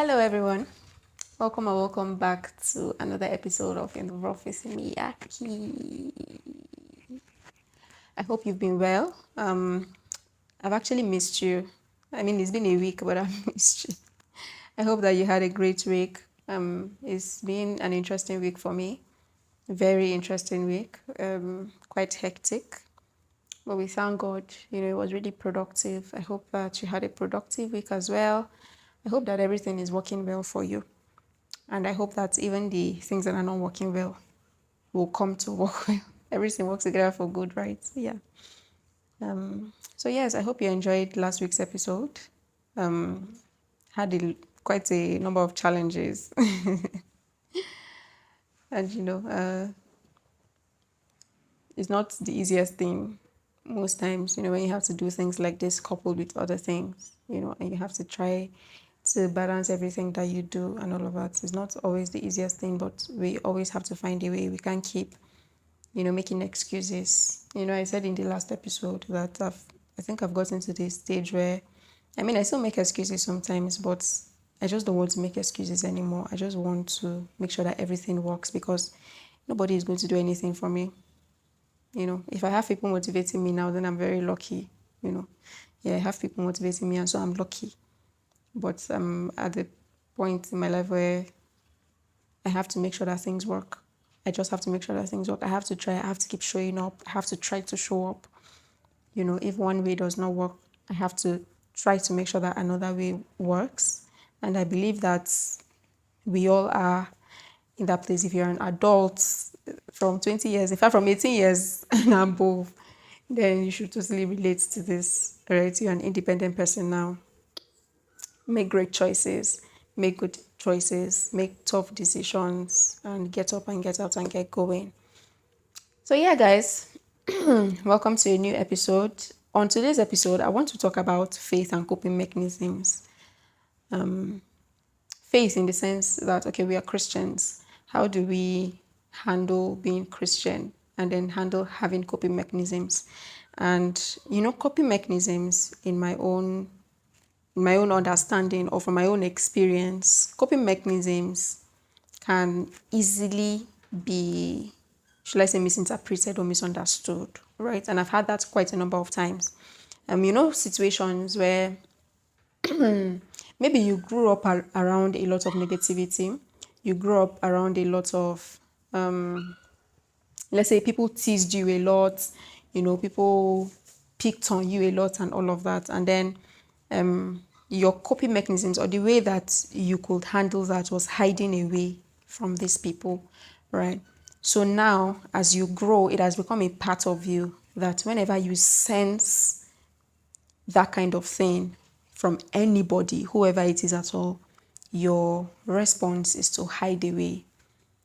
Hello, everyone. Welcome back to another episode of In the Office Miyaki. I hope you've been well. I've actually missed you. I mean, it's been a week, but I've missed you. I hope that you had a great week. It's been an interesting week for me. Very interesting week. Quite hectic, but we thank God. It was really productive. I hope that you had a productive week as well. I hope that everything is working well for you. And I hope that even the things that are not working well will come to work well. Everything works together for good, right? Yeah. So yes, I hope you enjoyed last week's episode. Had quite a number of challenges, and it's not the easiest thing. Most times, when you have to do things like this coupled with other things, and you have to try to balance everything that you do and all of that. It's not always the easiest thing, but we always have to find a way. We can't keep making excuses. I said in the last episode that I think I've gotten to this stage where, I still make excuses sometimes, but I just don't want to make excuses anymore. I just want to make sure that everything works because nobody is going to do anything for me. If I have people motivating me now, then I'm very lucky. Yeah, I have people motivating me, and so I'm lucky. But I'm at the point in my life where I have to make sure that things work. I just have to make sure that things work. I have to try. I have to keep showing up. I have to try to show up. If one way does not work, I have to try to make sure that another way works. And I believe that we all are in that place. If you're an adult from 20 years, in fact, from 18 years and above, then you should totally relate to this, right? You're an independent person now. Make great choices, make good choices, make tough decisions, and get up and get out and get going. So, yeah, guys, welcome to a new episode. On today's episode, I want to talk about faith and coping mechanisms. Faith in the sense that, okay, we are Christians. How do we handle being Christian and then handle having coping mechanisms? And, coping mechanisms in my own understanding or from my own experience, coping mechanisms can easily be, should I say, misinterpreted or misunderstood, right? And I've had that quite a number of times. Situations where maybe you grew up around a lot of negativity, you grew up around a lot of, let's say, people teased you a lot, people picked on you a lot and all of that. And then your coping mechanisms or the way that you could handle that was hiding away from these people, right? So now, as you grow, it has become a part of you that whenever you sense that kind of thing from anybody, whoever it is at all, your response is to hide away,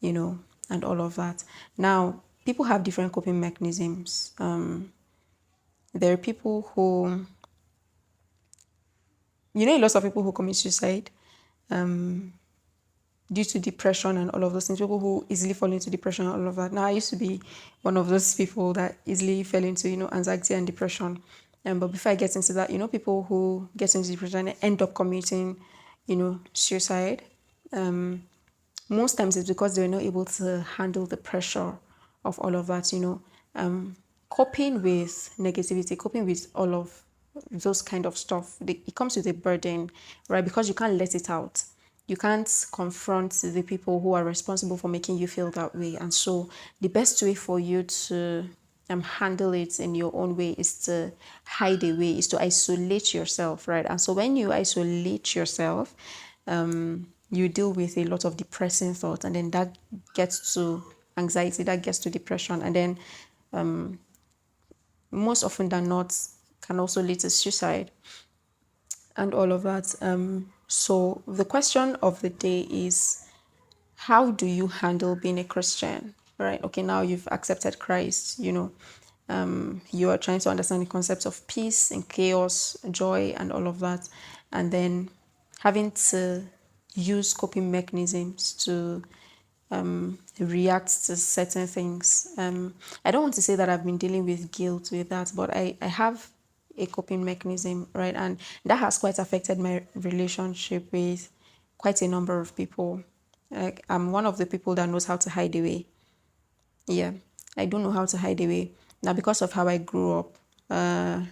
and all of that. Now, people have different coping mechanisms. There are people who, lots of people who commit suicide due to depression and all of those things, people who easily fall into depression and all of that. Now, I used to be one of those people that easily fell into, anxiety and depression. But before I get into that, people who get into depression and end up committing, suicide, most times it's because they're not able to handle the pressure of all of that, coping with negativity, coping with all of those kind of stuff. It comes with a burden, right? Because you can't let it out. You can't confront the people who are responsible for making you feel that way. And so the best way for you to handle it in your own way is to hide away, is to isolate yourself, right? And so when you isolate yourself, you deal with a lot of depressing thoughts, and then that gets to anxiety, that gets to depression, and then most often than not can also lead to suicide and all of that. So the question of the day is, how do you handle being a Christian, right? Okay, now you've accepted Christ, you are trying to understand the concepts of peace and chaos, joy, and all of that, and then having to use coping mechanisms to react to certain things. I don't want to say that I've been dealing with guilt with that, but I have a coping mechanism, right? And that has quite affected my relationship with quite a number of people. Like, I'm one of the people that knows how to hide away. Yeah, I don't know how to hide away. Now, because of how I grew up, I'm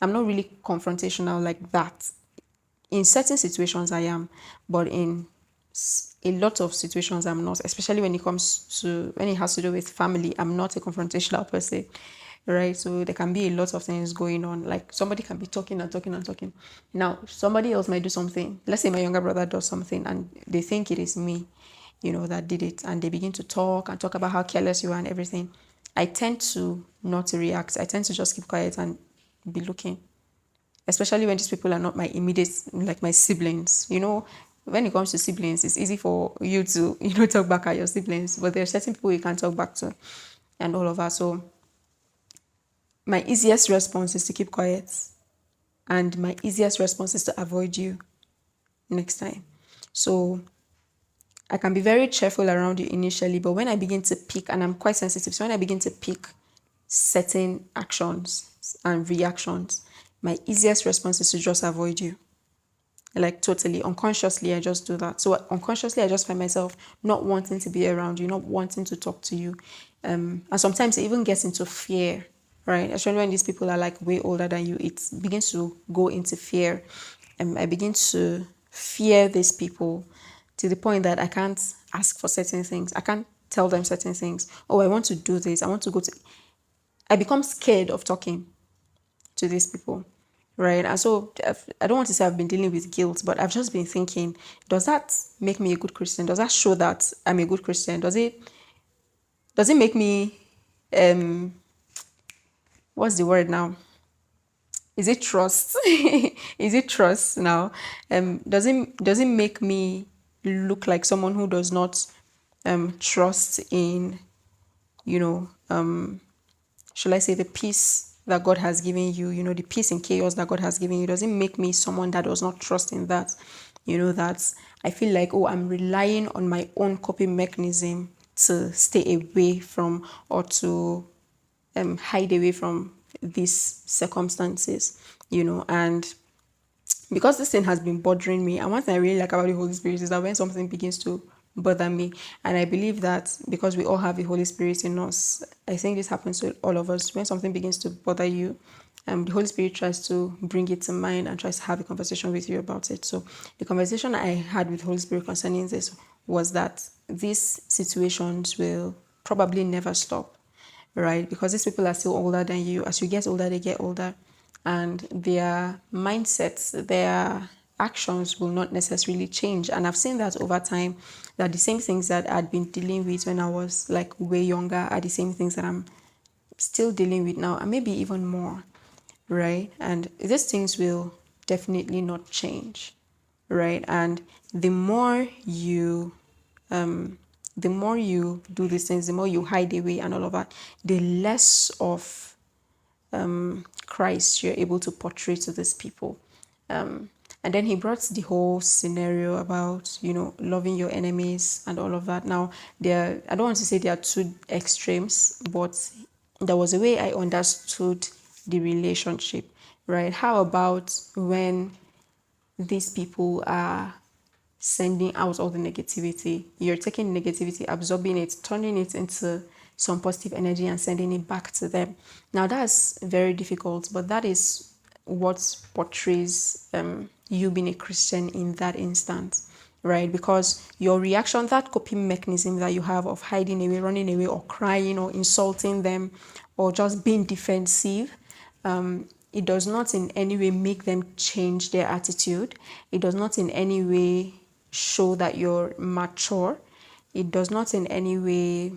not really confrontational like that. In certain situations, I am, but in a lot of situations, I'm not. Especially when it has to do with family, I'm not a confrontational person, right? So there can be a lot of things going on. Like, somebody can be talking and talking and talking. Now, somebody else might do something. Let's say my younger brother does something, and they think it is me, that did it, and they begin to talk and talk about how careless you are and everything. I tend to not react. I tend to just keep quiet and be looking, especially when these people are not my immediate, like my siblings. When it comes to siblings, it's easy for you to, talk back at your siblings, but there are certain people you can't talk back to and all of that. So my easiest response is to keep quiet, and my easiest response is to avoid you next time. So I can be very cheerful around you initially, but when I begin to pick, and I'm quite sensitive, so when I begin to pick certain actions and reactions, my easiest response is to just avoid you. Like, totally unconsciously, I just do that. So unconsciously, I just find myself not wanting to be around you, not wanting to talk to you. And sometimes it even gets into fear, right? Especially when these people are like way older than you, it begins to go into fear. I begin to fear these people to the point that I can't ask for certain things. I can't tell them certain things. Oh, I want to do this. I want to go to. I become scared of talking to these people, right? And so I don't want to say I've been dealing with guilt, but I've just been thinking, does that make me a good Christian? Does that show that I'm a good Christian? Does it make me what's the word now? Is it trust? Is it trust now? Does it make me look like someone who does not trust in, you know, shall I say, the peace that God has given you, the peace in chaos that God has given you? Does it make me someone that does not trust in that? That I feel like, oh, I'm relying on my own coping mechanism to stay away from, or to hide away from these circumstances, and because this thing has been bothering me, and one thing I really like about the Holy Spirit is that when something begins to bother me, and I believe that because we all have the Holy Spirit in us, I think this happens to all of us. When something begins to bother you, the Holy Spirit tries to bring it to mind and tries to have a conversation with you about it. So the conversation I had with Holy Spirit concerning this was that these situations will probably never stop, right? Because these people are still older than you. As you get older, they get older, and their mindsets, their actions will not necessarily change. And I've seen that over time, that the same things that I'd been dealing with when I was like way younger are the same things that I'm still dealing with now, and maybe even more, right? And these things will definitely not change, right? And the more you do these things, the more you hide away and all of that, the less of Christ you're able to portray to these people. And then he brought the whole scenario about, loving your enemies and all of that. Now, I don't want to say there are two extremes, but there was a way I understood the relationship, right? How about when these people are sending out all the negativity? You're taking negativity, absorbing it, turning it into some positive energy and sending it back to them. Now, that's very difficult, but that is what portrays you being a Christian in that instance, right? Because your reaction, that coping mechanism that you have of hiding away, running away, or crying, or insulting them, or just being defensive, it does not in any way make them change their attitude. It does not in any way show that you're mature. It does not in any way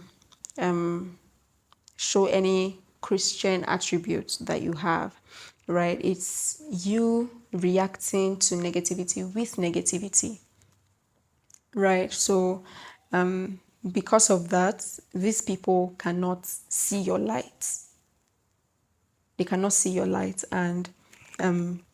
show any Christian attributes that you have, right? It's you reacting to negativity with negativity, right? So, because of that, these people cannot see your light. They cannot see your light. And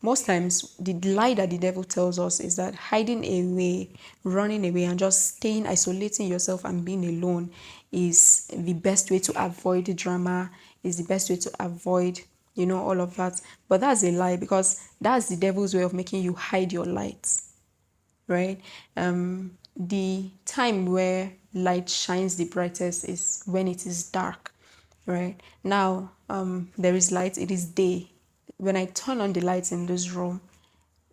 most times, the lie that the devil tells us is that hiding away, running away, and just staying, isolating yourself and being alone is the best way to avoid the drama, is the best way to avoid, all of that. But that's a lie, because that's the devil's way of making you hide your light. right? The time where light shines the brightest is when it is dark, right? Now, there is light, it is day. When I turn on the lights in this room,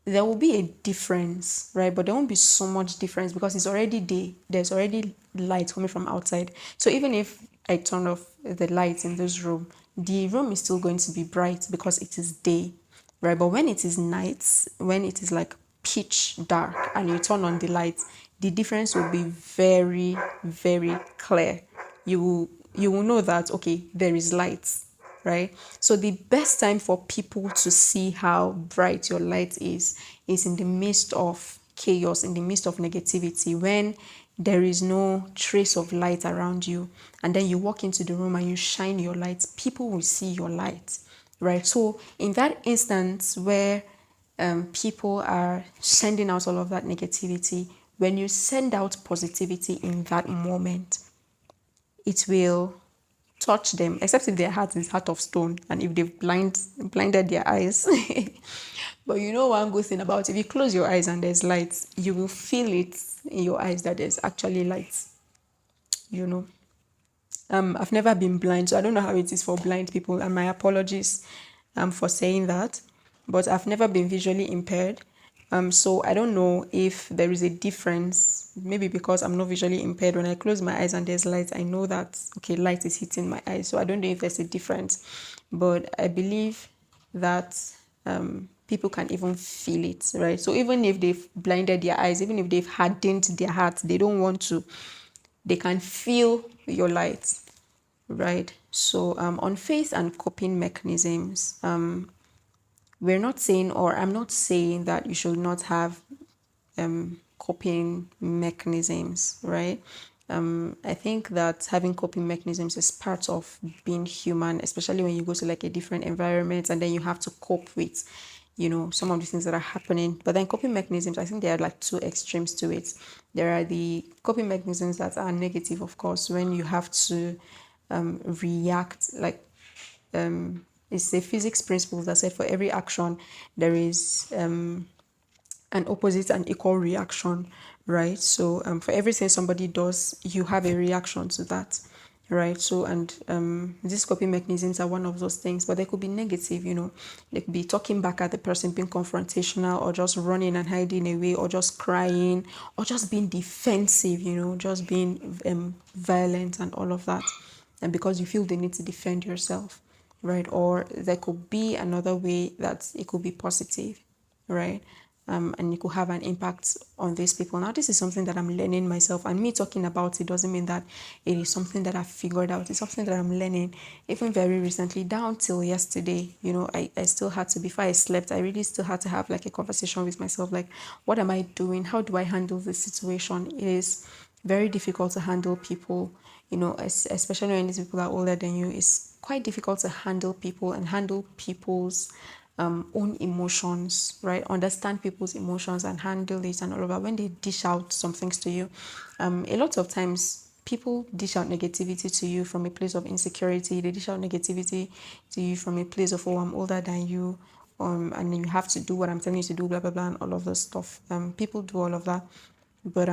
there will be a difference, right? But there won't be so much difference because it's already day. There's already light coming from outside. So even if I turn off the lights in this room, the room is still going to be bright because it is day, right? But when it is night, when it is like pitch dark and you turn on the lights, the difference will be very, very clear. You will know that okay, there is light, right? So the best time for people to see how bright your light is in the midst of chaos, in the midst of negativity, when there is no trace of light around you, and then you walk into the room and you shine your light, people will see your light, right? So in that instance where people are sending out all of that negativity, when you send out positivity in that moment, it will touch them, except if their heart is heart of stone and if they've blinded their eyes. But you know one good thing about if you close your eyes and there's light, you will feel it in your eyes that there's actually light. You know. I've never been blind, so I don't know how it is for blind people, and my apologies for saying that. But I've never been visually impaired. So I don't know if there is a difference. Maybe because I'm not visually impaired, when I close my eyes and there's light, I know that okay, light is hitting my eyes. So I don't know if there's a difference, but I believe that people can even feel it, right? So even if they've blinded their eyes, even if they've hardened their heart, they don't want to, they can feel your light, right? So on faith and coping mechanisms, we're not saying, or I'm not saying that you should not have coping mechanisms, right? I think that having coping mechanisms is part of being human, especially when you go to like a different environment and then you have to cope with, some of the things that are happening. But then coping mechanisms, I think there are like two extremes to it. There are the coping mechanisms that are negative, of course, when you have to react like it's a physics principle that said for every action there is an opposite and equal reaction, right? So for everything somebody does, you have a reaction to that, right? So and these coping mechanisms are one of those things, but they could be negative. They could be talking back at the person, being confrontational, or just running and hiding away, or just crying, or just being defensive, just being violent and all of that, and because you feel the need to defend yourself, right? Or there could be another way that it could be positive, right? And it could have an impact on these people. Now, this is something that I'm learning myself, and me talking about it doesn't mean that it is something that I've figured out. It's something that I'm learning, even very recently, down till yesterday. I still had to, before I slept, I really still had to have like a conversation with myself, like, what am I doing? How do I handle this situation? It is very difficult to handle people, especially when these people are older than you. It's quite difficult to handle people and handle people's own emotions, right? Understand people's emotions and handle it and all of that. When they dish out some things to you, a lot of times people dish out negativity to you from a place of insecurity. They dish out negativity to you from a place of, oh, I'm older than you, and then you have to do what I'm telling you to do, blah blah blah, and all of this stuff. People do all of that, but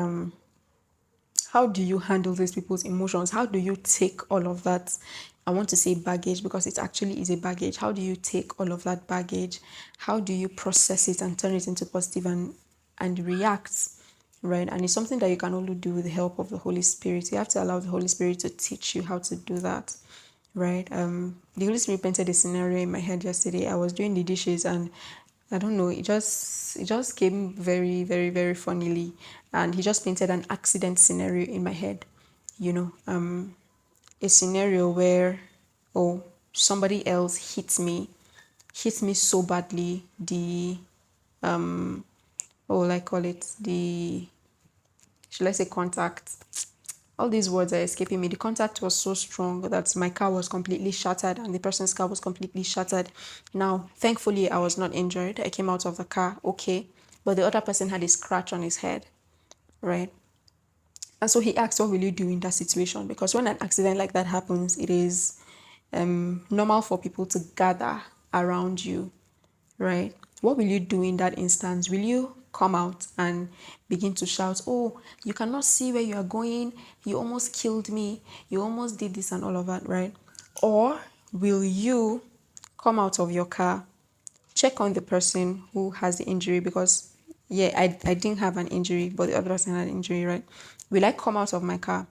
how do you handle these people's emotions? How do you take all of that? I want to say baggage because it actually is a baggage. How do you take all of that baggage? How do you process it and turn it into positive and react, right? And it's something that you can only do with the help of the Holy Spirit. You have to allow the Holy Spirit to teach you how to do that, right? The Holy Spirit painted a scenario in my head yesterday. I was doing the dishes and I don't know, it just came very, very, very funnily, and he just painted an accident scenario in my head, a scenario where, oh, somebody else hits me so badly, what will I call it, should I say contact? All these words are escaping me. The contact was so strong that my car was completely shattered and the person's car was completely shattered. Now, thankfully, I was not injured. I came out of the car okay, but the other person had a scratch on his head, right? And so he asked, what will you do in that situation? Because when an accident like that happens, it is normal for people to gather around you, right? What will you do in that instance? Will you come out and begin to shout, oh, you cannot see where you are going, you almost killed me, you almost did this and all of that, right? Or will you come out of your car, check on the person who has the injury? Because yeah, I didn't have an injury, but the other person had an injury, right? Will I come out of my car,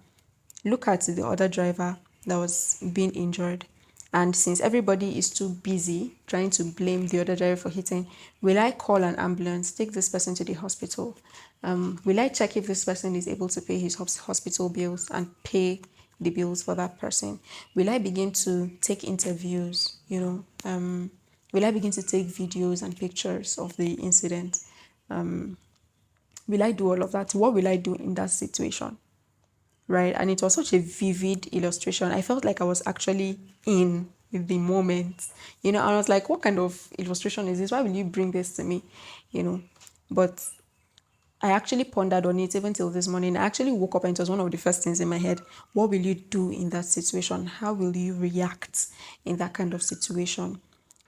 look at the other driver that was being injured, and since everybody is too busy trying to blame the other driver for hitting, will I call an ambulance, take this person to the hospital? Will I check if this person is able to pay his hospital bills and pay the bills for that person? Will I begin to take interviews? Will I begin to take videos and pictures of the incident? Will I do all of that? What will I do in that situation? Right? And it was such a vivid illustration. I felt like I was actually in the moment. And I was like, what kind of illustration is this? Why will you bring this to me? But I actually pondered on it even till this morning. I actually woke up and it was one of the first things in my head. What will you do in that situation? How will you react in that kind of situation?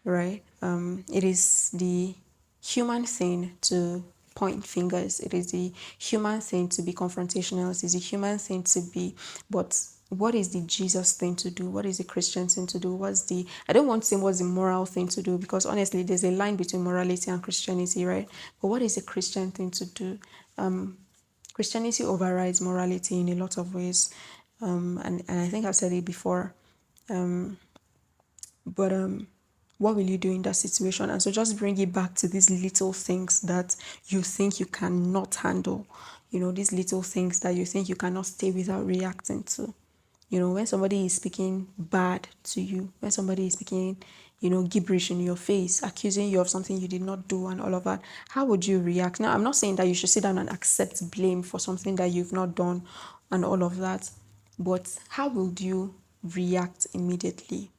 Right? It is the human thing to point fingers. It is the human thing to be confrontational. It is the human thing to be, but what is the Jesus thing to do? What is the Christian thing to do? I don't want to say what's the moral thing to do, because honestly, there's a line between morality and Christianity, right? But what is the Christian thing to do? Christianity overrides morality in a lot of ways. And I think I've said it before. But what will you do in that situation? And so just bring it back to these little things that you think you cannot handle. These little things that you think you cannot stay without reacting to. When somebody is speaking bad to you, when somebody is speaking, gibberish in your face, accusing you of something you did not do and all of that, how would you react? Now, I'm not saying that you should sit down and accept blame for something that you've not done and all of that, but how would you react immediately?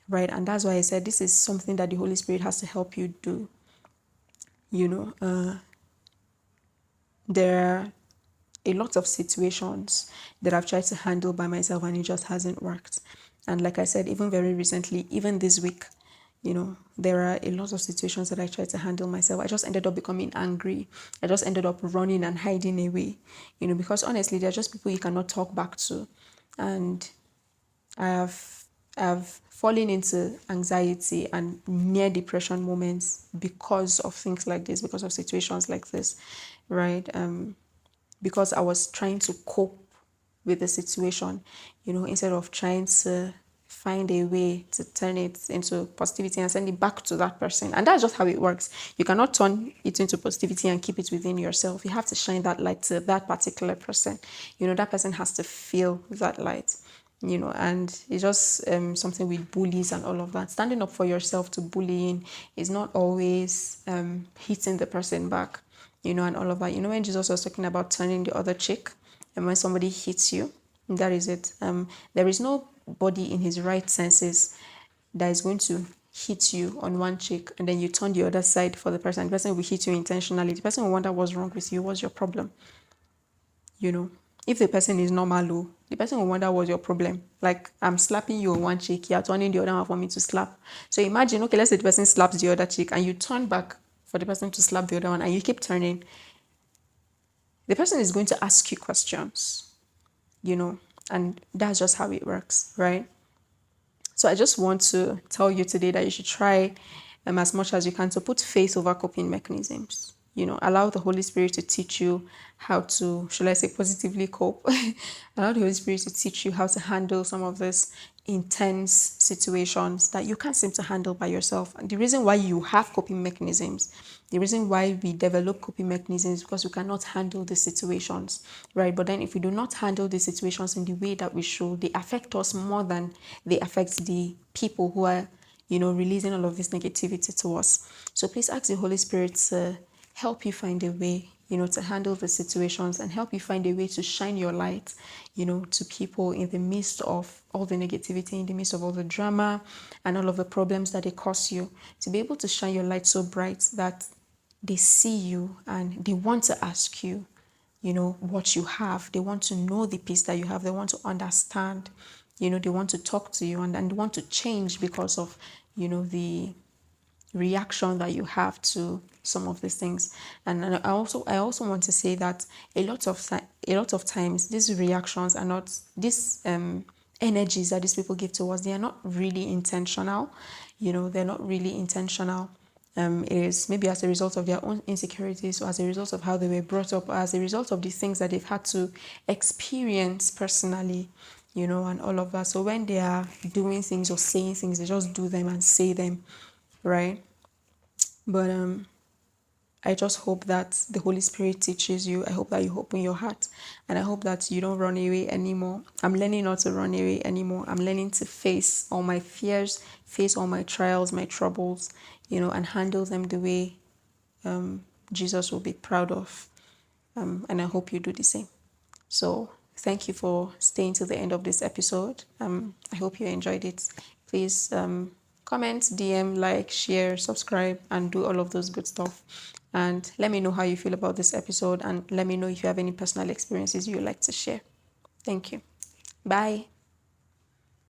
Right? And that's why I said this is something that the Holy Spirit has to help you do. There are a lot of situations that I've tried to handle by myself and it just hasn't worked. And like I said, even very recently, even this week, there are a lot of situations that I tried to handle myself. I just ended up becoming angry. I just ended up running and hiding away, because honestly, they're just people you cannot talk back to. And I've fallen into anxiety and near depression moments because of things like this, because of situations like this, right? Because I was trying to cope with the situation, instead of trying to find a way to turn it into positivity and send it back to that person. And that's just how it works. You cannot turn it into positivity and keep it within yourself. You have to shine that light to that particular person. That person has to feel that light. And it's just something with bullies and all of that. Standing up for yourself to bullying is not always hitting the person back, and all of that. When Jesus was talking about turning the other cheek, and when somebody hits you, that is it. There is nobody in his right senses that is going to hit you on one cheek and then you turn the other side for the person. The person will hit you intentionally. The person will wonder what's wrong with you, what's your problem. If the person is normal, the person will wonder what's your problem. Like, I'm slapping you on one cheek, you're turning the other one for me to slap. So imagine, okay, let's say the person slaps the other cheek and you turn back for the person to slap the other one and you keep turning. The person is going to ask you questions, and that's just how it works, right? So I just want to tell you today that you should try as much as you can to put faith over coping mechanisms. Allow the Holy Spirit to teach you how to, should I say, positively cope. Allow the Holy Spirit to teach you how to handle some of these intense situations that you can't seem to handle by yourself. And the reason why you have coping mechanisms, the reason why we develop coping mechanisms is because we cannot handle the situations, right? But then if we do not handle the situations in the way that we should, they affect us more than they affect the people who are, releasing all of this negativity to us. So please ask the Holy Spirit to help you find a way, to handle the situations and help you find a way to shine your light, to people in the midst of all the negativity, in the midst of all the drama and all of the problems that they cause you, to be able to shine your light so bright that they see you and they want to ask you, what you have. They want to know the peace that you have. They want to understand, they want to talk to you and want to change because of, the reaction that you have to some of these things. And I also want to say that a lot of times these reactions are not these energies that these people give to us, they are not really intentional. They're not really intentional. It is maybe as a result of their own insecurities, or as a result of how they were brought up, or as a result of the things that they've had to experience personally, and all of that. So when they are doing things or saying things, they just do them and say them, right? But I just hope that the Holy Spirit teaches you. I hope that you open your heart, and I hope that you don't run away anymore. I'm learning not to run away anymore. I'm learning to face all my fears, face all my trials, my troubles, and handle them the way Jesus will be proud of. And I hope you do the same. So thank you for staying to the end of this episode. I hope you enjoyed it. Please comment, DM, like, share, subscribe, and do all of those good stuff. And let me know how you feel about this episode, and let me know if you have any personal experiences you'd like to share. Thank you. Bye.